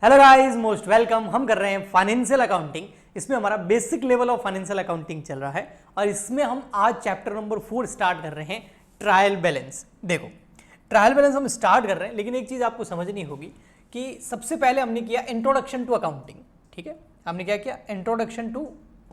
Hello guys, most welcome. हम कर रहे हैं फाइनेंशियल अकाउंटिंग। इसमें हमारा basic level of financial accounting चल रहा है और इसमें हम आज चैप्टर नंबर 4 स्टार्ट कर रहे हैं, ट्रायल बैलेंस। देखो, ट्रायल बैलेंस हम स्टार्ट कर रहे हैं, लेकिन एक चीज आपको समझनी होगी कि सबसे पहले हमने किया इंट्रोडक्शन टू अकाउंटिंग। ठीक है, हमने क्या किया? Introduction to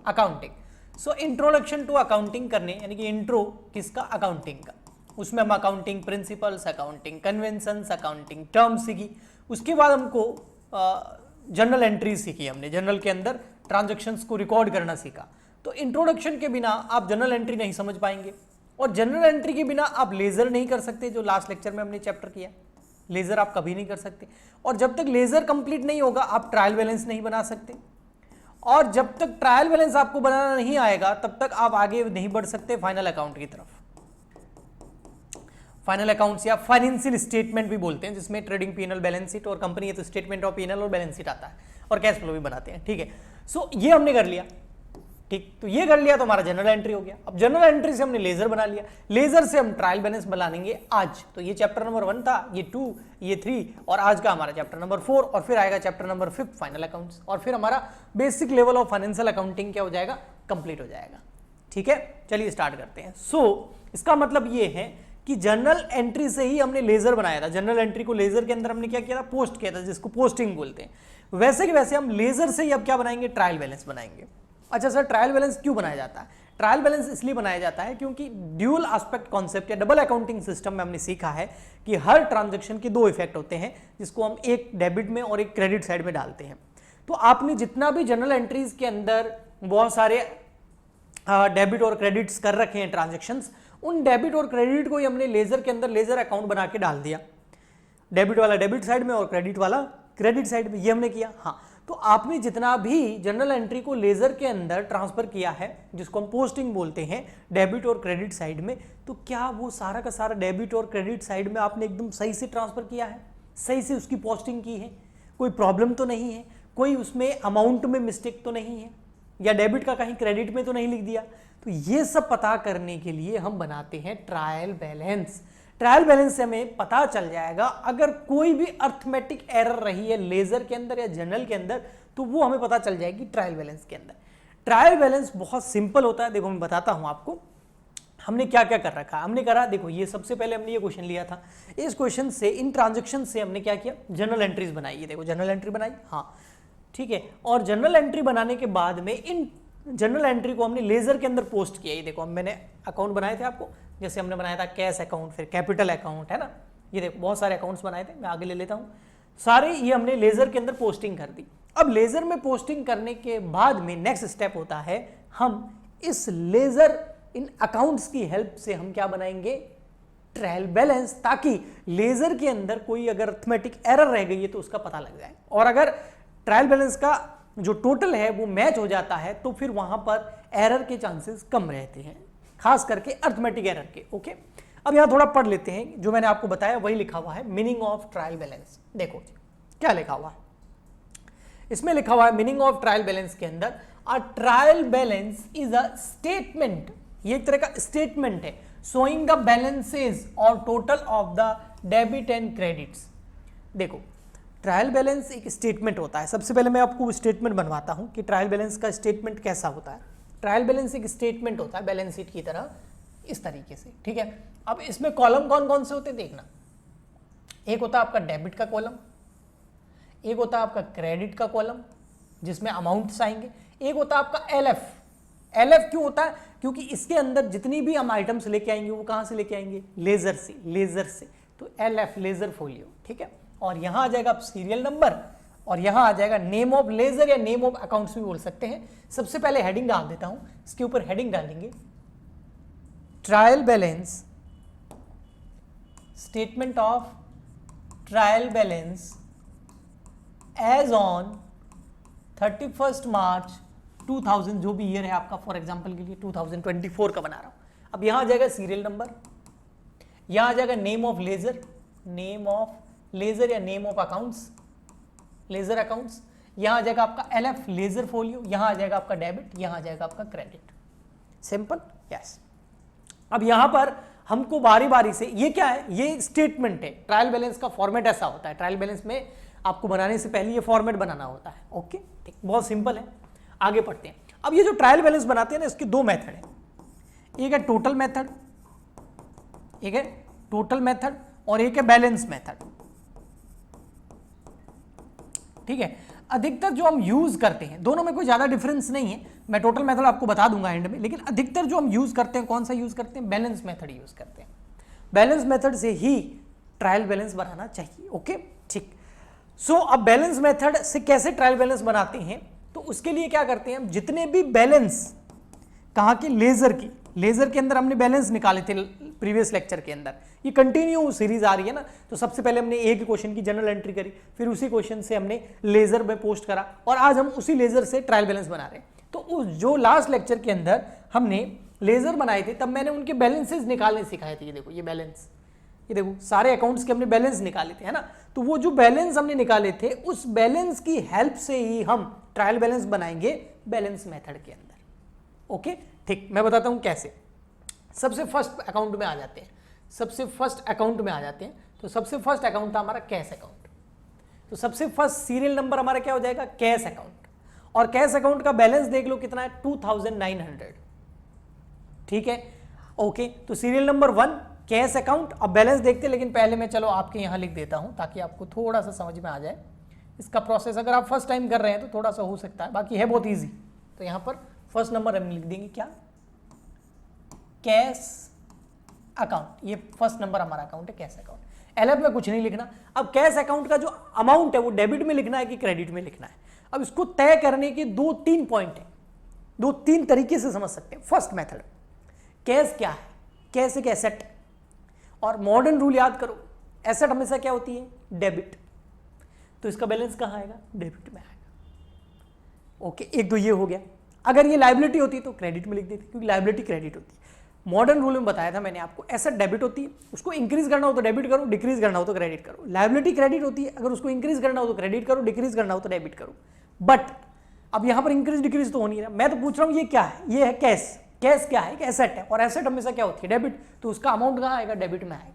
accounting. So introduction to accounting करने, यानी कि इंट्रो किसका? अकाउंटिंग का। उसमें हम accounting principles, accounting conventions, accounting terms सीखी। उसके बाद हमको जनरल एंट्री सीखी हमने। जनरल के अंदर ट्रांजैक्शंस को रिकॉर्ड करना सीखा। तो इंट्रोडक्शन के बिना आप जनरल एंट्री नहीं समझ पाएंगे, और जनरल एंट्री के बिना आप लेजर नहीं कर सकते, जो लास्ट लेक्चर में हमने चैप्टर किया। लेजर आप कभी नहीं कर सकते, और जब तक लेजर कंप्लीट नहीं होगा आप ट्रायल बैलेंस नहीं बना सकते, और जब तक ट्रायल बैलेंस आपको बनाना नहीं आएगा तब तक आप आगे नहीं बढ़ सकते फाइनल अकाउंट की तरफ। फाइनल अकाउंट्स या फाइनेंशियल स्टेटमेंट भी बोलते हैं, जिसमें ट्रेडिंग पीएनएल, बैलेंस शीट, और कंपनी है तो स्टेटमेंट ऑफ पीएनएल और बैलेंस शीट आता है, और कैश फ्लो भी बनाते हैं। ठीक है, सो ये हमने कर लिया। ठीक, तो ये कर लिया तो हमारा जनरल एंट्री हो गया। अब जनरल एंट्री से हमने लेजर बना लिया, लेजर से हम ट्रायल बैलेंस बनाएंगे आज। तो ये चैप्टर नंबर 1 था, ये 2, ये 3, और आज का हमारा चैप्टर नंबर 4, और फिर आएगा चैप्टर नंबर 5 फाइनल अकाउंट्स, और फिर हमारा basic level of financial accounting क्या हो जाएगा? कंप्लीट हो जाएगा। ठीक है, चलिए स्टार्ट करते हैं। सो इसका मतलब ये है कि जनरल एंट्री से ही हमने लेजर बनाया था। जनरल एंट्री को लेजर के अंदर हमने क्या किया था? पोस्ट किया था, जिसको पोस्टिंग बोलते हैं। वैसे कि वैसे हम लेजर से ही अब क्या बनाएंगे? ट्रायल बैलेंस बनाएंगे। अच्छा सर, ट्रायल बैलेंस क्यों बनाया जाता है? ट्रायल बैलेंस इसलिए बनाया जाता है क्योंकि ड्यूल एस्पेक्ट कॉन्सेप्ट या डबल अकाउंटिंग सिस्टम में हमने सीखा है कि हर ट्रांजैक्शन के दो इफेक्ट होते हैं, जिसको हम एक डेबिट में और एक क्रेडिट साइड में डालते हैं। तो आपने जितना भी जनरल एंट्रीज के अंदर बहुत सारे डेबिट और क्रेडिट्स कर रखे हैं ट्रांजेक्शन्स, उन डेबिट और क्रेडिट को ही हमने लेजर के अंदर लेजर अकाउंट बना के डाल दिया। डेबिट वाला डेबिट साइड में और क्रेडिट वाला क्रेडिट साइड में, ये हमने किया। हाँ, तो आपने जितना भी जनरल एंट्री को लेजर के अंदर ट्रांसफर किया है, जिसको हम पोस्टिंग बोलते हैं, डेबिट और क्रेडिट साइड में, तो क्या वो सारा का सारा डेबिट और क्रेडिट साइड में आपने एकदम सही से ट्रांसफर किया है? सही से उसकी पोस्टिंग की है? कोई प्रॉब्लम तो नहीं है? कोई उसमें अमाउंट में मिस्टेक तो नहीं है? या डेबिट का कहीं क्रेडिट में तो नहीं लिख दिया? तो ये सब पता करने के लिए हम बनाते हैं ट्रायल बैलेंस। ट्रायल बैलेंस से हमें पता चल जाएगा अगर कोई भी अर्थमेटिक एरर रही है लेजर के अंदर या जनरल के अंदर, तो वो हमें पता चल जाएगी ट्रायल बैलेंस के अंदर। ट्रायल बैलेंस बहुत सिंपल होता है। देखो, मैं बताता हूं आपको हमने क्या क्या कर रखा है। हमने करा, देखो, ये सबसे पहले हमने ये क्वेश्चन लिया था। इस क्वेश्चन से, इन ट्रांजेक्शन से हमने क्या किया? जनरल एंट्रीज बनाई। ये देखो, जनरल एंट्री बनाई। हाँ, ठीक है, और जनरल एंट्री बनाने के बाद में इन जनरल एंट्री को हमने लेजर के अंदर पोस्ट किया। ये देखो, मैंने अकाउंट बनाए थे आपको, जैसे हमने बनाया था कैश अकाउंट, फिर कैपिटल अकाउंट, है ना। ये देखो, बहुत सारे अकाउंट्स बनाए थे, मैं आगे ले लेता हूँ सारे। ये हमने लेजर के अंदर पोस्टिंग कर दी। अब लेजर में पोस्टिंग करने के बाद में नेक्स्ट स्टेप होता है, हम इस लेजर इन अकाउंट्स की हेल्प से हम क्या बनाएंगे? ट्रायल बैलेंस, ताकि लेजर के अंदर कोई अगर अर्थमेटिक एरर रह गई है तो उसका पता लग जाए, और अगर ट्रायल बैलेंस का जो टोटल है वो मैच हो जाता है तो फिर वहां पर एरर के चांसेस कम रहते हैं, खास करके अर्थमेटिक एरर के। ओके, अब यहां थोड़ा पढ़ लेते हैं। जो मैंने आपको बताया वही लिखा हुआ है, मीनिंग ऑफ ट्रायल बैलेंस। देखो क्या लिखा हुआ है इसमें। लिखा हुआ है मीनिंग ऑफ ट्रायल बैलेंस के अंदर, a trial balance is a statement, ये एक तरह का स्टेटमेंट है, शोइंग द बैलेंसेस और total of the debit and credits. देखो, ट्रायल बैलेंस एक स्टेटमेंट होता है। सबसे पहले मैं आपको स्टेटमेंट बनवाता हूं कि ट्रायल बैलेंस का स्टेटमेंट कैसा होता है। ट्रायल बैलेंस एक स्टेटमेंट होता है बैलेंस शीट की तरह, इस तरीके से। ठीक है, अब इसमें कॉलम कौन कौन से होते हैं देखना। एक होता है आपका डेबिट का कॉलम, एक होता है आपका क्रेडिट का कॉलम जिसमें अमाउंट्स आएंगे, एक होता है आपका एलएफ। एलएफ क्यों होता है? क्योंकि इसके अंदर जितनी भी हम आइटम्स लेके आएंगे वो कहां से लेके आएंगे? लेजर से। लेजर से, तो एलएफ, लेजर फोलियो। ठीक है, और यहां आ जाएगा सीरियल नंबर, और यहां आ जाएगा नेम ऑफ लेजर या नेम ऑफ अकाउंट्स भी बोल सकते हैं। सबसे पहले हेडिंग डाल देता हूं, इसके ऊपर हेडिंग डालेंगे trial balance, statement of trial balance as on 31 March 2000, जो भी ईयर है आपका, फॉर एग्जांपल के लिए 2024 का बना रहा हूं। अब यहां आ जाएगा सीरियल नंबर, यहां आ जाएगा name of ledger, name of ledger या name of accounts, ledger accounts, यहां आ जाएगा आपका एलएफ, लेजर फोलियो, यहां आ जाएगा आपका डेबिट, यहां आ जाएगा आपका क्रेडिट। Simple, yes. अब यहां पर हमको बारी बारी से, ये क्या है? ये स्टेटमेंट है। ट्रायल बैलेंस का फॉर्मेट ऐसा होता है। ट्रायल बैलेंस में आपको बनाने से पहले ये फॉर्मेट बनाना होता है। ओके ठीक, बहुत सिंपल है। आगे पढ़ते हैं। अब ये जो ट्रायल बैलेंस बनाते हैं ना, इसके दो मेथड है, एक है टोटल मेथड, एक है टोटल मेथड और एक है बैलेंस मेथड। ठीक है, अधिकतर जो हम यूज करते हैं, दोनों में कोई ज्यादा डिफरेंस नहीं है, मैं टोटल मेथड आपको बता दूंगा एंड में, लेकिन अधिकतर जो हम यूज करते हैं कौन सा यूज करते हैं, बैलेंस मेथड यूज करते हैं। बैलेंस मेथड से ही ट्रायल बैलेंस बनाना चाहिए। ओके ठीक। सो अब बैलेंस मेथड से कैसे ट्रायल बैलेंस बनाते हैं, तो उसके लिए क्या करते हैं हम, जितने भी बैलेंस कहाँ के, लेजर के अंदर हमने बैलेंस निकाले थे प्रीवियस लेक्चर के अंदर, ये कंटिन्यू सीरीज आ रही है ना, तो सबसे पहले हमने एक क्वेश्चन की जनरल एंट्री करी, फिर उसी क्वेश्चन से हमने लेजर में पोस्ट करा और आज हम उसी लेजर से ट्रायल बैलेंस बना रहे हैं। तो उस जो लास्ट लेक्चर के अंदर हमने लेजर बनाए थे, तब मैंने उनके बैलेंसेस निकालने सिखाए थे। ये देखो ये बैलेंस, ये देखो सारे अकाउंट्स के हमने बैलेंस निकाले थे, है ना। तो वो जो बैलेंस हमने निकाले थे, उस बैलेंस की हेल्प से ही हम ट्रायल बैलेंस बनाएंगे बैलेंस मेथड के अंदर। ओके ठीक, मैं बताता हूं कैसे। सबसे फर्स्ट अकाउंट में आ जाते हैं, सबसे फर्स्ट अकाउंट में आ जाते हैं। तो सबसे फर्स्ट अकाउंट था हमारा कैश अकाउंट। तो सबसे फर्स्ट सीरियल नंबर हमारा क्या हो जाएगा, कैश अकाउंट। और कैश अकाउंट का बैलेंस देख लो कितना है, 2900। ठीक है ओके, तो सीरियल नंबर 1 कैश अकाउंट। अब बैलेंस देखते हैं, लेकिन पहले मैं चलो आपके यहां लिख देता हूं ताकि आपको थोड़ा सा समझ में आ जाए इसका प्रोसेस। अगर आप फर्स्ट टाइम कर रहे हैं तो थोड़ा सा हो सकता है, बाकी है बहुत ईजी। तो यहां पर फर्स्ट नंबर हम लिख देंगे क्या, कैश अकाउंट। ये फर्स्ट नंबर हमारा अकाउंट है कैश अकाउंट। एलएफ में कुछ नहीं लिखना। अब कैश अकाउंट का जो अमाउंट है वो डेबिट में लिखना है कि क्रेडिट में लिखना है। अब इसको तय करने के 2-3 पॉइंट है, 2-3 तरीके से समझ सकते हैं। फर्स्ट मेथड, कैश क्या है, कैश एक एसेट, और मॉडर्न रूल याद करो, एसेट हमेशा क्या होती है, डेबिट। तो इसका बैलेंस कहां आएगा, डेबिट में आएगा। ओके एक तो ये हो गया। अगर ये लायबिलिटी होती तो क्रेडिट में लिख देते, क्योंकि लायबिलिटी क्रेडिट होती है। मॉडर्न रूल में बताया था मैंने आपको, एसेट डेबिट होती है, उसको इंक्रीज करना हो तो डेबिट करो, डिक्रीज करना हो तो क्रेडिट करो। लायबिलिटी क्रेडिट होती है, अगर उसको इंक्रीज करना हो तो क्रेडिट करो, डिक्रीज करना हो तो डेबिट करो। बट अब यहां पर इंक्रीज डिक्रीज तो हो नहीं रहा। मैं तो पूछ रहा हूं ये क्या है, ये है कैश। कैश क्या है, एक एसेट है, और एसेट हमेशा क्या होती है, डेबिट। तो उसका अमाउंट कहां आएगा, डेबिट में आएगा।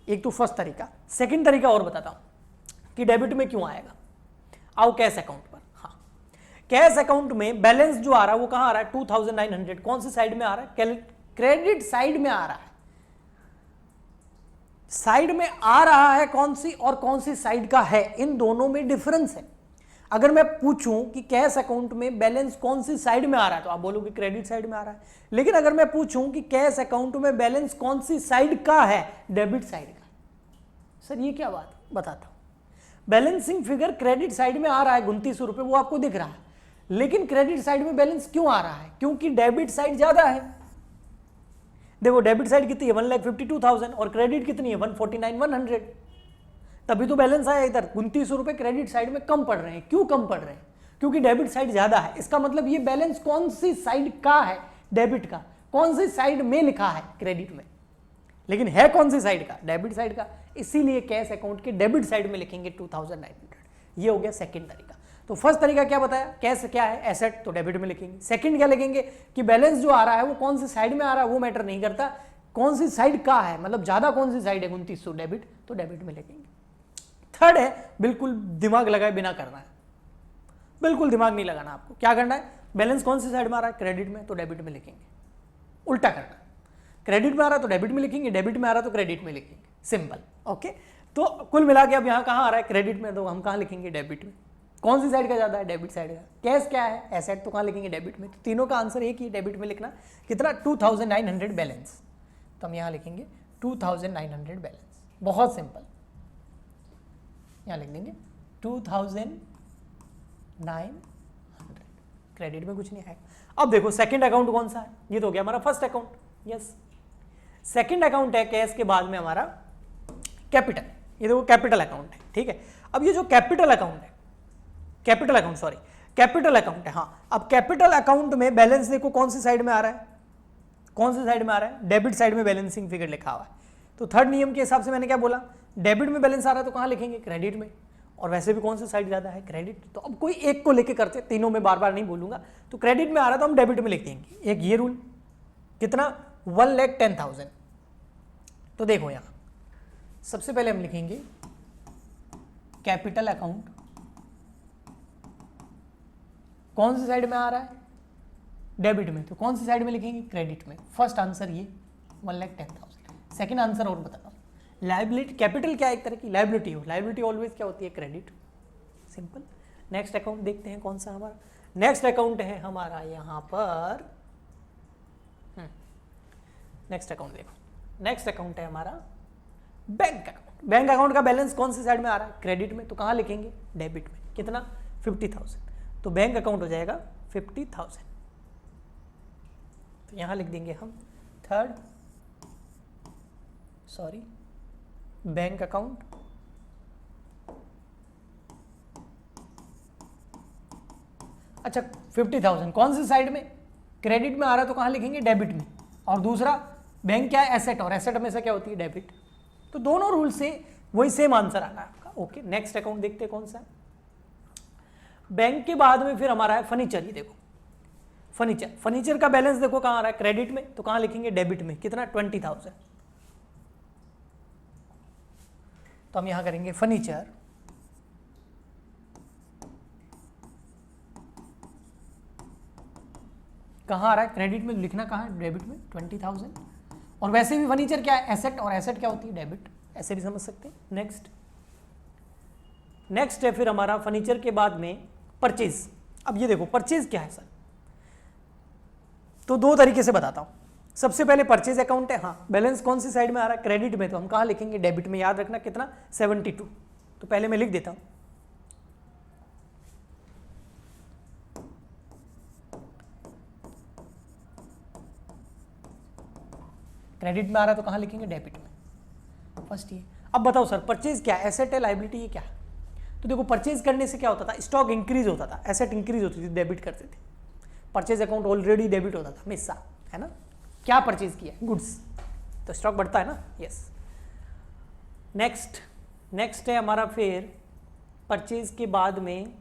एक तो फर्स्ट तरीका। सेकंड तरीका और बताता हूं कि डेबिट में क्यों आएगा। आओ कैश अकाउंट पर। हाँ, कैश अकाउंट में बैलेंस जो आ रहा है वो कहां आ रहा है, 2900। कौन सी साइड में आ रहा है, क्रेडिट साइड में आ रहा है। साइड में आ रहा है कौन सी, और कौन सी साइड का है, इन दोनों में डिफरेंस है। अगर मैं पूछूं कि कैश अकाउंट में बैलेंस कौन सी साइड में आ रहा है, तो आप बोलोगे क्रेडिट साइड में आ रहा है। लेकिन अगर मैं पूछूं कि कैश अकाउंट में बैलेंस कौन सी साइड का है, डेबिट साइड का। सर ये क्या बात, बताता हूं। बैलेंसिंग फिगर क्रेडिट साइड में आ रहा है 2900 रुपए, वो आपको दिख रहा है, लेकिन क्रेडिट साइड में बैलेंस क्यों आ रहा है, क्योंकि डेबिट साइड ज्यादा है। देखो डेबिट साइड कितनी है, 1,52,000, और क्रेडिट कितनी है, 149,100। तभी तो बैलेंस आया इधर। 2900 रुपए क्रेडिट साइड में कम पड़ रहे हैं। क्यों कम पड़ रहे हैं, क्योंकि डेबिट साइड ज्यादा है। इसका मतलब ये बैलेंस कौन सी साइड का है, डेबिट का। कौन सी साइड में लिखा है, क्रेडिट में, लेकिन है कौन सी साइड का, डेबिट साइड का। इसीलिए कैश अकाउंट के डेबिट साइड में लिखेंगे 2900। ये हो गया सेकंड तरीका। तो फर्स्ट तरीका क्या बताया, कैश क्या है, एसेट, तो डेबिट में लिखेंगे। सेकंड क्या लिखेंगे कि बैलेंस जो आ रहा है वो कौन सी साइड में आ रहा है, वो मैटर नहीं करता, कौन सी साइड का है, मतलब ज्यादा कौन सी साइड है, 2900 डेबिट, तो डेबिट में लिखेंगे। थर्ड है, बिल्कुल दिमाग लगाए बिना करना है, बिल्कुल दिमाग नहीं लगाना आपको। क्या करना है, बैलेंस कौन सी साइड में आ रहा है, क्रेडिट में, तो डेबिट में लिखेंगे। उल्टा करना, क्रेडिट में आ रहा है तो डेबिट में लिखेंगे, डेबिट में आ रहा है तो क्रेडिट में लिखेंगे। सिंपल। ओके, तो कुल मिला के अब यहां कहां आ रहा है, क्रेडिट में, तो हम कहां लिखेंगे, डेबिट में। कौन सी साइड का ज्यादा है, डेबिट साइड का। कैश क्या है, एसेट, तो कहां लिखेंगे, डेबिट में। तो तीनों का आंसर एक ही, डेबिट में लिखना। कितना, 2900 बैलेंस, तो हम यहां लिखेंगे 2900 बैलेंस। बहुत सिंपल, यहां लिख देंगे 2900। क्रेडिट में कुछ नहीं आएगा। अब देखो सेकंड अकाउंट कौन सा है, ये तो हो गया हमारा first account. Yes, second account है कैश के बाद में हमारा कैपिटल। ये देखो कैपिटल अकाउंट है, ठीक है। अब ये जो कैपिटल अकाउंट है, कैपिटल अकाउंट है। हाँ, अब कैपिटल अकाउंट में बैलेंस देखो कौन सी साइड में आ रहा है, कौन सी साइड में आ रहा है, डेबिट साइड में बैलेंसिंग फिगर लिखा हुआ है। तो थर्ड नियम के हिसाब से मैंने क्या बोला, डेबिट में बैलेंस आ रहा है तो कहां लिखेंगे, क्रेडिट में। और वैसे भी कौन सी साइड ज्यादा है, क्रेडिट। तो अब कोई एक को लेके करते, तीनों में बार बार नहीं बोलूंगा। तो क्रेडिट में आ रहा है तो हम डेबिट में लिख देंगे। एक ये रूल, कितना, 1,10,000। तो देखो यहां सबसे पहले हम लिखेंगे कैपिटल अकाउंट कौन सी साइड में आ रहा है? डेबिट में। तो कौन सी साइड में लिखेंगे? क्रेडिट में। फर्स्ट आंसर ये 1,10,000। सेकंड आंसर और बता रहा हूं, लाइबिलिटी, कैपिटल क्या है? एक तरह की लाइबिलिटी हो, लाइबिलिटी ऑलवेज क्या होती है? क्रेडिट। सिंपल। नेक्स्ट अकाउंट देखते हैं कौन सा हमारा। नेक्स्ट अकाउंट है हमारा यहाँ पर, नेक्स्ट अकाउंट देखो, नेक्स्ट अकाउंट है हमारा बैंक अकाउंट। बैंक अकाउंट का बैलेंस कौन सी साइड में आ रहा है? क्रेडिट में। तो कहाँ लिखेंगे? डेबिट में। कितना? 50,000। तो बैंक अकाउंट हो जाएगा 50,000। तो यहां लिख देंगे हम बैंक अकाउंट अच्छा 50,000 कौन सी साइड में? क्रेडिट में आ रहा है तो कहां लिखेंगे? डेबिट में। और दूसरा बैंक क्या है? एसेट, और एसेट हमेशा क्या होती है? डेबिट। तो दोनों रूल से वही सेम आंसर आना है आपका। ओके, नेक्स्ट अकाउंट देखते हैं कौन सा है। बैंक के बाद में फिर हमारा है फर्नीचर। ये देखो फर्नीचर, फर्नीचर का बैलेंस देखो कहां आ रहा है? क्रेडिट में। तो कहां लिखेंगे? डेबिट में। कितना? 20,000। तो हम यहां करेंगे फर्नीचर कहां आ रहा है? क्रेडिट में। लिखना कहां है? डेबिट में, 20,000। और वैसे भी फर्नीचर क्या है? एसेट, और एसेट क्या होती है? डेबिट। ऐसे भी समझ सकते हैं। नेक्स्ट है फिर हमारा फर्नीचर के बाद में परचेज। अब ये देखो परचेज क्या है सर, तो दो तरीके से बताता हूं। सबसे पहले परचेज अकाउंट है, हाँ बैलेंस कौन सी साइड में आ रहा है? क्रेडिट में। तो हम कहां लिखेंगे? डेबिट में। याद रखना कितना? 72। तो पहले मैं लिख देता हूं, क्रेडिट में आ रहा है तो कहां लिखेंगे? डेबिट में। फर्स्ट ये। अब बताओ सर परचेज क्या है? एसेट है, लायबिलिटी है, क्या है? तो देखो परचेज करने से क्या होता था? स्टॉक इंक्रीज होता था, एसेट इंक्रीज होती थी, डेबिट करते थे। परचेज अकाउंट ऑलरेडी डेबिट होता था हमेशा, है ना? क्या परचेज किया? गुड्स, तो स्टॉक बढ़ता है ना? यस। नेक्स्ट है हमारा फिर परचेज के बाद में,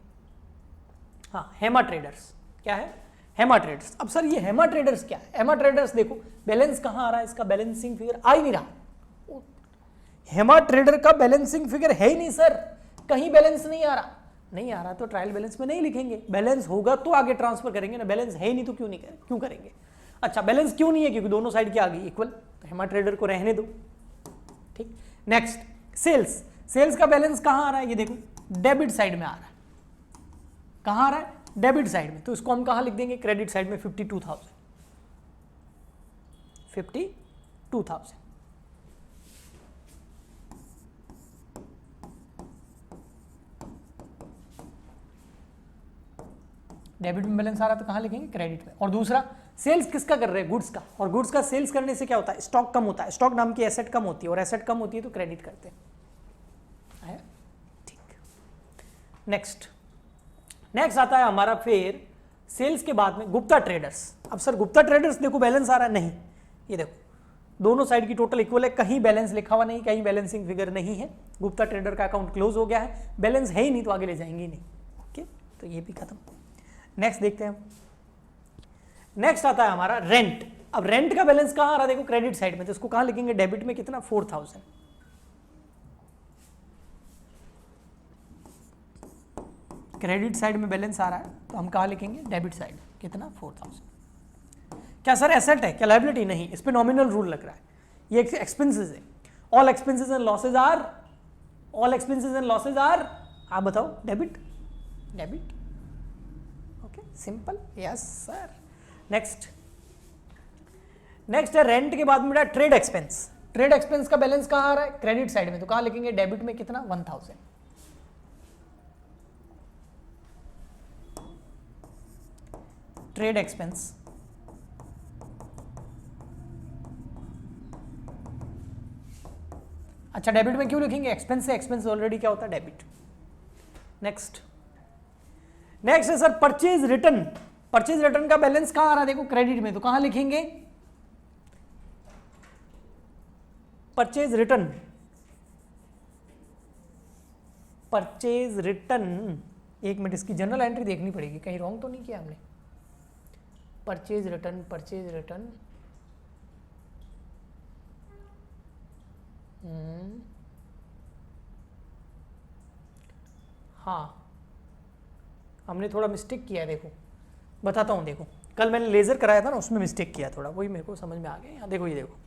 हाँ हेमा ट्रेडर्स। क्या है? हेमा ट्रेडर्स। अब सर ये हेमा ट्रेडर्स क्या है? हेमा ट्रेडर्स देखो बैलेंस कहां आ रहा है? इसका बैलेंसिंग फिगर आ ही नहीं रहा। हेमा ट्रेडर का बैलेंसिंग फिगर है ही नहीं सर, कहीं बैलेंस नहीं आ रहा तो ट्रायल बैलेंस में नहीं लिखेंगे। बैलेंस होगा तो आगे ट्रांसफर करेंगे ना, बैलेंस है ही नहीं तो क्यों करेंगे? अच्छा बैलेंस क्यों नहीं है? क्योंकि दोनों साइड की आ गई इक्वल, तो हेमा ट्रेडर को रहने दो। ठीक। नेक्स्ट सेल्स का बैलेंस कहां आ रहा है? ये देखो डेबिट साइड में आ रहा है। कहां आ रहा है? डेबिट साइड में। तो इसको हम कहां लिख देंगे? क्रेडिट साइड में। 52,000। डेबिट में बैलेंस आ रहा है तो कहां लिखेंगे? क्रेडिट में। और दूसरा सेल्स किसका कर रहे हैं? गुड्स का। और गुड्स का सेल्स करने से क्या होता है? स्टॉक कम होता है, स्टॉक नाम की एसेट कम होती है, और एसेट कम होती है तो क्रेडिट करते हैं। ठीक। नेक्स्ट आता है हमारा फिर सेल्स के बाद में गुप्ता ट्रेडर्स। अब सर गुप्ता ट्रेडर्स देखो बैलेंस आ रहा है? नहीं। ये देखो दोनों साइड की टोटल इक्वल है, कहीं बैलेंस लिखा हुआ नहीं, कहीं बैलेंसिंग फिगर नहीं है। गुप्ता ट्रेडर का अकाउंट क्लोज हो गया है, बैलेंस है ही नहीं तो आगे ले जाएंगे ही नहीं। ओके, तो ये भी खत्म। नेक्स्ट देखते हैं। नेक्स्ट आता है हमारा रेंट। अब रेंट का बैलेंस कहां आ रहा है? देखो क्रेडिट साइड में। तो इसको कहां लिखेंगे? डेबिट में। कितना? 4,000। क्रेडिट साइड में बैलेंस आ रहा है तो हम कहां लिखेंगे? Debit side. कितना? 4,000। क्या सर एसेट है? क्या लायबिलिटी? नहीं, इस पे नॉमिनल रूल लग रहा है। ये एक्सपेंसेस है। All expenses and losses are आप बताओ debit. Okay simple, yes sir. Next है रेंट के बाद में ट्रेड एक्सपेंस। ट्रेड एक्सपेंस का बैलेंस कहां आ रहा है? क्रेडिट साइड में। तो कहां लिखेंगे? डेबिट में। कितना? 1,000। ट्रेड एक्सपेंस अच्छा डेबिट में क्यों लिखेंगे? एक्सपेंस से, एक्सपेंस ऑलरेडी क्या होता है? डेबिट। नेक्स्ट है sir purchase return. Purchase return का बैलेंस कहां आ रहा है? देखो क्रेडिट में। तो कहां लिखेंगे? Purchase return. एक मिनट, इसकी जनरल एंट्री देखनी पड़ेगी, कहीं रॉन्ग तो नहीं किया हमने। परचेज रिटर्न हाँ हमने थोड़ा मिस्टेक किया है, देखो बताता हूँ। देखो कल मैंने लेज़र कराया था ना, उसमें मिस्टेक किया थोड़ा, वही मेरे को समझ में आ गया। यहाँ देखो, ये देखो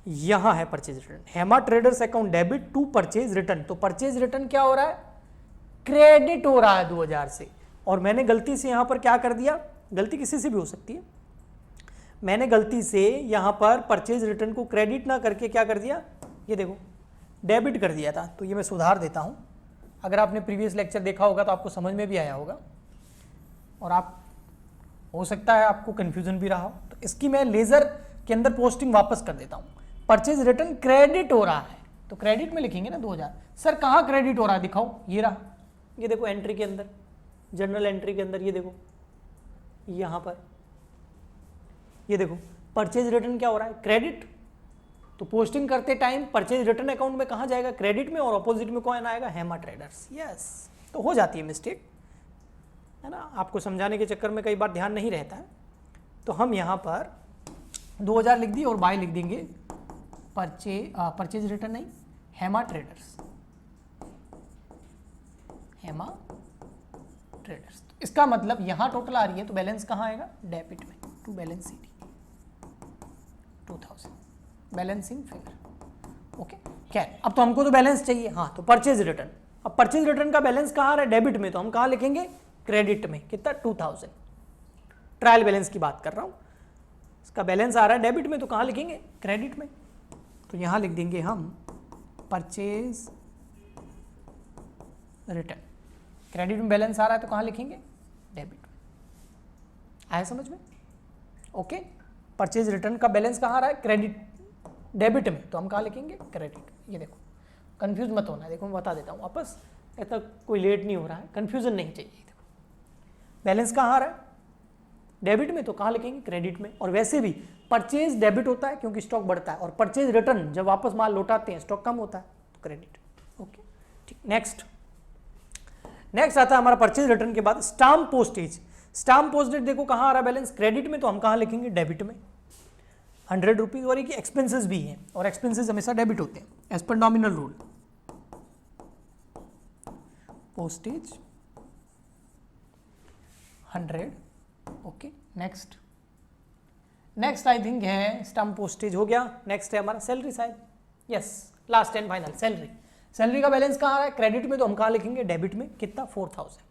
यहाँ है purchase return, Hema traders account debit to purchase return. तो परचेज रिटर्न क्या हो रहा है, क्रेडिट हो रहा है 2000 से। और मैंने गलती से यहाँ पर क्या कर दिया, गलती किसी से भी हो सकती है, मैंने गलती से यहाँ पर परचेज रिटर्न को क्रेडिट ना करके क्या कर दिया, ये देखो डेबिट कर दिया था। तो ये मैं सुधार देता हूँ। अगर आपने प्रीवियस लेक्चर देखा होगा तो आपको समझ में भी आया होगा, और आप हो सकता है आपको कन्फ्यूजन भी रहा हो। तो इसकी मैं लेज़र के अंदर पोस्टिंग वापस कर देता हूँ। परचेज रिटर्न क्रेडिट हो रहा है, तो क्रेडिट में लिखेंगे ना 2000। सर कहाँ क्रेडिट हो रहा है, दिखाओ, ये रहा, ये देखो एंट्री के अंदर, जनरल एंट्री के अंदर, ये देखो यहाँ पर, ये देखो परचेज रिटर्न क्या हो रहा है, क्रेडिट। तो पोस्टिंग करते टाइम परचेज रिटर्न अकाउंट में कहाँ जाएगा, क्रेडिट में, और ऑपोजिट में कौन आएगा, हेमा ट्रेडर्स। यस, तो हो जाती है मिस्टेक, है ना, आपको समझाने के चक्कर में कई बार ध्यान नहीं रहता है। तो हम यहाँ पर 2000 लिख दिए और बाय लिख देंगे परचेज रिटर्न नहीं, हेमा ट्रेडर्स, हेमा ट्रेडर्स। तो इसका मतलब यहाँ टोटल आ रही है तो बैलेंस कहाँ आएगा, डेबिट में, to balance sheet 2000 balancing figure. Okay खैर, अब तो हमको तो बैलेंस चाहिए। हाँ, तो परचेज रिटर्न, अब परचेज रिटर्न का बैलेंस कहाँ आ रहा है, डेबिट में, तो हम कहाँ लिखेंगे, क्रेडिट में। कितना, 2000। ट्रायल बैलेंस की बात कर रहा हूँ, इसका बैलेंस आ रहा है डेबिट में, तो कहाँ लिखेंगे, क्रेडिट में। तो यहाँ लिख देंगे हम परचेज रिटर्न, क्रेडिट में बैलेंस आ रहा है तो कहाँ लिखेंगे, डेबिट में। आया समझ में, ओके। परचेज रिटर्न का बैलेंस कहाँ आ रहा है, क्रेडिट, डेबिट में, तो हम कहाँ लिखेंगे, क्रेडिट। ये देखो कंफ्यूज मत होना, देखो मैं बता देता हूँ वापस, ऐसा कोई लेट नहीं हो रहा है, कंफ्यूजन नहीं चाहिए। देखो बैलेंस कहाँ आ रहा है, डेबिट में, तो कहाँ लिखेंगे, क्रेडिट में। और वैसे भी परचेज डेबिट होता है क्योंकि स्टॉक बढ़ता है, और परचेज रिटर्न जब वापस माल लौटाते हैं स्टॉक कम होता है, तो क्रेडिट। ओके ठीक, नेक्स्ट आता है हमारा परचेज रिटर्न के बाद स्टाम्प पोस्टेज। स्टाम्प पोस्टेज देखो कहाँ आ रहा है बैलेंस, क्रेडिट में, तो हम कहाँ लिखेंगे, डेबिट में, 100 रुपीज। और एक एक्सपेंसेस भी हैं, और एक्सपेंसेस हमेशा डेबिट होते हैं as per nominal rule. Postage 100, okay. Next I think है स्टाम्प पोस्टेज हो गया। नेक्स्ट है हमारा salary side, yes, last and final salary. Salary का बैलेंस कहाँ आ रहा है, क्रेडिट में, तो हम कहाँ लिखेंगे, डेबिट में। कितना, 4000।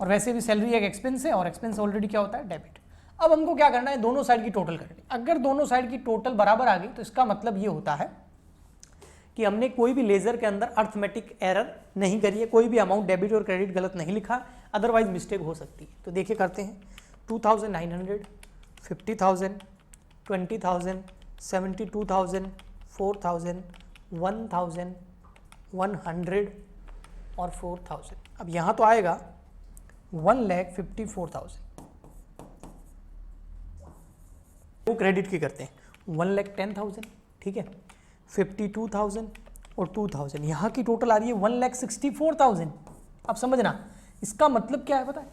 और वैसे भी सैलरी एक एक्सपेंस है, और एक्सपेंस ऑलरेडी क्या होता है, डेबिट। अब हमको क्या करना है, दोनों साइड की टोटल करनी। अगर दोनों साइड की टोटल बराबर आ गई तो इसका मतलब ये होता है कि हमने कोई भी लेजर के अंदर अर्थमेटिक एरर नहीं करी है, कोई भी अमाउंट डेबिट और क्रेडिट गलत नहीं लिखा, अदरवाइज मिस्टेक हो सकती है। तो देखिए करते हैं, 2900, 50,000, 20,000, 72,000, 4,000, 1,000, 100 और 4,000। अब यहाँ तो आएगा 1,54,000, वो क्रेडिट की करते हैं, 1,10,000, ठीक है, 52,000 और 2,000। यहाँ की टोटल आ रही है 1,64,000। अब समझना इसका मतलब क्या है, पता है,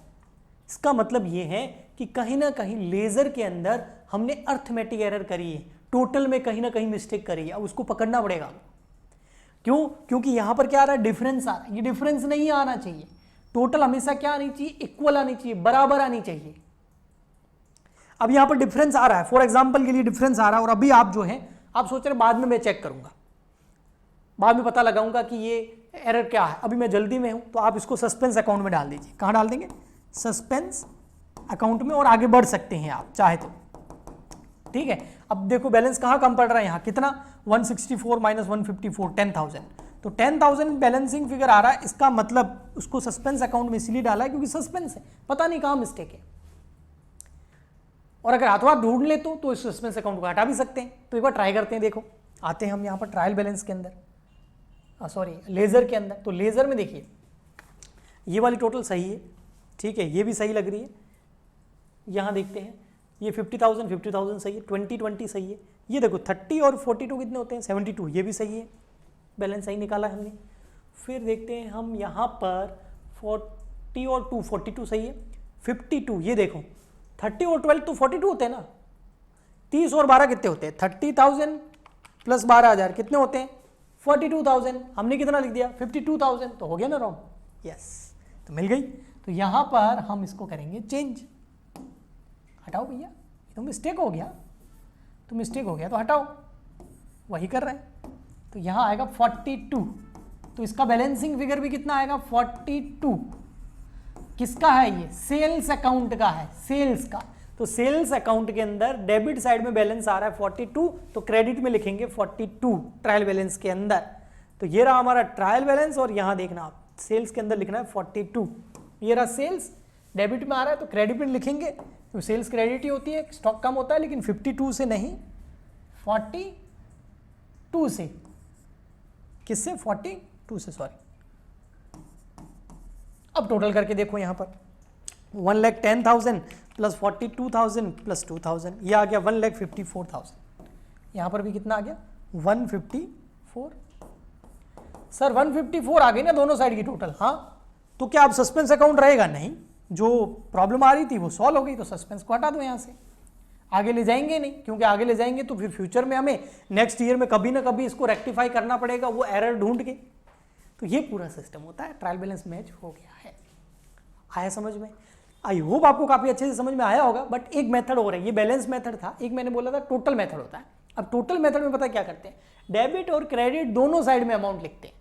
इसका मतलब ये है कि कहीं ना कहीं लेजर के अंदर हमने अर्थमेटिक एरर करी है, टोटल में कहीं ना कहीं मिस्टेक करी है। अब उसको पकड़ना पड़ेगा। क्यों, क्योंकि यहाँ पर क्या आ रहा है, डिफरेंस आ रहा है। ये डिफरेंस नहीं आना चाहिए, टोटल हमेशा क्या आनी चाहिए, इक्वल आनी चाहिए, बराबर आनी चाहिए। अब यहाँ पर डिफरेंस आ रहा है, फॉर एग्जाम्पल के लिए डिफरेंस आ रहा है, और अभी आप जो है आप सोच रहे बाद में मैं चेक करूंगा, बाद में पता लगाऊंगा कि ये एरर क्या है, अभी मैं जल्दी में हूं, तो आप इसको सस्पेंस अकाउंट में डाल दीजिए। कहां डाल देंगे, सस्पेंस अकाउंट में, और आगे बढ़ सकते हैं आप चाहे तो, ठीक है। अब देखो बैलेंस कहां कम पड़ रहा है, यहां कितना, 164 माइनस 154, 10,000। तो 10,000 बैलेंसिंग फिगर आ रहा है, इसका मतलब उसको सस्पेंस अकाउंट में इसलिए डाला है क्योंकि सस्पेंस है, पता नहीं कहां मिस्टेक है। और अगर हाथों हाथ ढूंढ ले तो इस सस्पेंस अकाउंट को हटा भी सकते हैं। तो एक बार ट्राई करते हैं, देखो आते हैं हम यहाँ पर ट्रायल बैलेंस के अंदर, सॉरी लेजर के अंदर। तो लेजर में देखिए ये वाली टोटल सही है, ठीक है, ये भी सही लग रही है। यहाँ देखते हैं ये 50,000 सही है, 20 सही है। ये देखो 30 और 42 कितने होते हैं, 72, ये भी सही है, बैलेंस सही निकाला है हमने। फिर देखते हैं हम यहाँ पर 40 और 2, 42 सही है, 52, ये देखो 30 और 12 तो 42 होते हैं ना, 30 और 12 कितने होते हैं, 30,000 प्लस 12,000 कितने होते हैं 42,000। हमने कितना लिख दिया 52,000, तो हो गया ना रॉन्ग। यस, तो मिल गई। तो यहां पर हम इसको करेंगे चेंज। हटाओ भैया, ये तो मिस्टेक हो गया, तो मिस्टेक हो गया तो हटाओ, वही कर रहे हैं। तो यहां आएगा 42, तो इसका बैलेंसिंग फिगर भी कितना आएगा 42। किसका है ये, सेल्स अकाउंट का है, सेल्स का। तो सेल्स अकाउंट के अंदर डेबिट साइड में बैलेंस आ रहा है 42, तो क्रेडिट में लिखेंगे 42 ट्रायल बैलेंस के अंदर। तो ये रहा हमारा ट्रायल बैलेंस, और यहां देखना आप सेल्स के अंदर लिखना है 42। ये रहा सेल्स, डेबिट में आ रहा है तो क्रेडिट में लिखेंगे, तो सेल्स क्रेडिट ही होती है, स्टॉक कम होता है, लेकिन 52 से नहीं 42 से। किससे 42 से, सॉरी। अब टोटल करके देखो यहां पर 1,10,000 प्लस 42,000 प्लस 2,000, ये आ गया 1,54,000। यहां पर भी कितना आ गया 154। सर 154 आ गई ना दोनों साइड की टोटल। हाँ, तो क्या अब सस्पेंस अकाउंट रहेगा? नहीं, जो प्रॉब्लम आ रही थी वो सॉल्व हो गई, तो सस्पेंस को हटा दो यहां से। आगे ले जाएंगे नहीं, क्योंकि आगे ले जाएंगे तो फिर फ्यूचर में हमें नेक्स्ट ईयर में कभी ना कभी इसको रेक्टिफाई करना पड़ेगा, वो एरर ढूंढ के। तो ये पूरा सिस्टम होता है। ट्रायल बैलेंस मैच हो गया है। आया समझ में? आई होप आपको काफी अच्छे से समझ में आया होगा। बट एक मेथड हो रहा है, ये बैलेंस मेथड था, एक मैंने बोला था टोटल मेथड होता है। अब टोटल मेथड में पता क्या करते हैं, डेबिट और क्रेडिट दोनों साइड में अमाउंट लिखते हैं।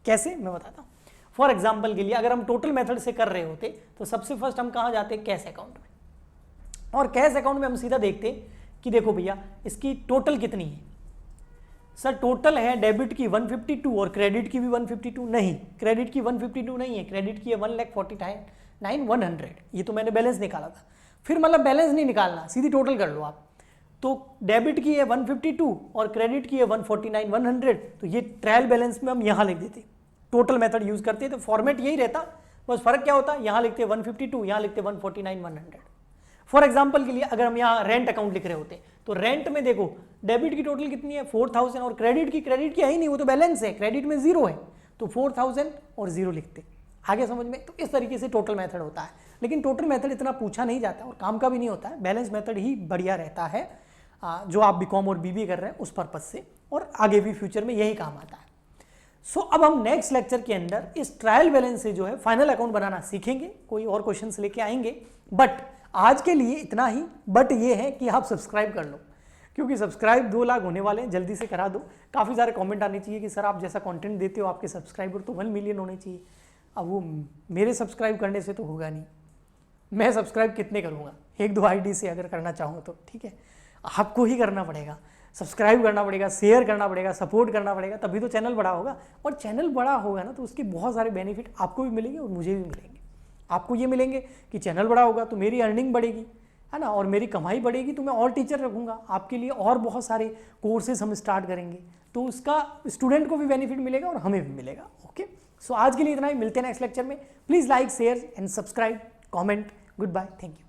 कैसे, मैं बताता हूं। फॉर एग्जाम्पल के लिए अगर हम टोटल मेथड से कर रहे होते तो सबसे फर्स्ट हम कहां जाते, कैश अकाउंट में। और कैश अकाउंट में हम सीधा देखते कि देखो भैया इसकी टोटल कितनी है। सर टोटल है डेबिट की 152 और क्रेडिट की भी 152। नहीं, क्रेडिट की 152 नहीं है, क्रेडिट की है 1,49,100। ये तो मैंने बैलेंस निकाला था। फिर मतलब बैलेंस नहीं निकालना, सीधी टोटल कर लो आप। तो डेबिट की है 152 और क्रेडिट की है 149,100, तो ये ट्रायल बैलेंस में हम यहां लिख देते, टोटल मेथड यूज करते, तो फॉर्मेट यही रहता, बस फर्क क्या होता, यहां लिखते 152, यहां लिखते 149,100। फॉर एग्जाम्पल के लिए अगर हम यहाँ रेंट अकाउंट लिख रहे होते तो रेंट में देखो डेबिट की टोटल कितनी है 4,000 और क्रेडिट की है ही नहीं, वो तो बैलेंस है, क्रेडिट में 0 है, तो 4,000 और 0 लिखते। आगे समझ में? तो इस तरीके से टोटल मेथड होता है। लेकिन टोटल मेथड इतना पूछा नहीं जाता और काम का भी नहीं होता है, बैलेंस मेथड ही बढ़िया रहता है, जो आप बीकॉम और बीबीए कर रहे हैं उस पर्पज से, और आगे भी फ्यूचर में यही काम आता है। सो अब हम नेक्स्ट लेक्चर के अंदर इस ट्रायल बैलेंस से जो है फाइनल अकाउंट बनाना सीखेंगे, कोई और क्वेश्चंस लेके आएंगे। बट आज के लिए इतना ही। बट ये है कि आप सब्सक्राइब कर लो, क्योंकि सब्सक्राइब 2 लाख होने वाले हैं, जल्दी से करा दो। काफ़ी सारे कमेंट आने चाहिए कि सर आप जैसा कंटेंट देते हो आपके सब्सक्राइबर तो 1 मिलियन होने चाहिए। अब वो मेरे सब्सक्राइब करने से तो होगा नहीं, मैं सब्सक्राइब कितने करूँगा, 1-2 आईडी से अगर करना चाहूँ तो, ठीक है। आपको ही करना पड़ेगा, सब्सक्राइब करना पड़ेगा, शेयर करना पड़ेगा, सपोर्ट करना पड़ेगा, तभी तो चैनल बड़ा होगा। और चैनल बड़ा होगा ना तो उसके बहुत सारे बेनिफिट आपको भी मिलेंगे और मुझे भी मिलेंगे। आपको ये मिलेंगे कि चैनल बड़ा होगा तो मेरी अर्निंग बढ़ेगी, है ना, और मेरी कमाई बढ़ेगी, तो मैं और टीचर रखूँगा आपके लिए, और बहुत सारे कोर्सेज हम स्टार्ट करेंगे, तो उसका स्टूडेंट को भी बेनिफिट मिलेगा और हमें भी मिलेगा। ओके, सो आज के लिए इतना ही, मिलते हैं नेक्स्ट लेक्चर में। Please like, share and subscribe, comment. Good bye, thank you.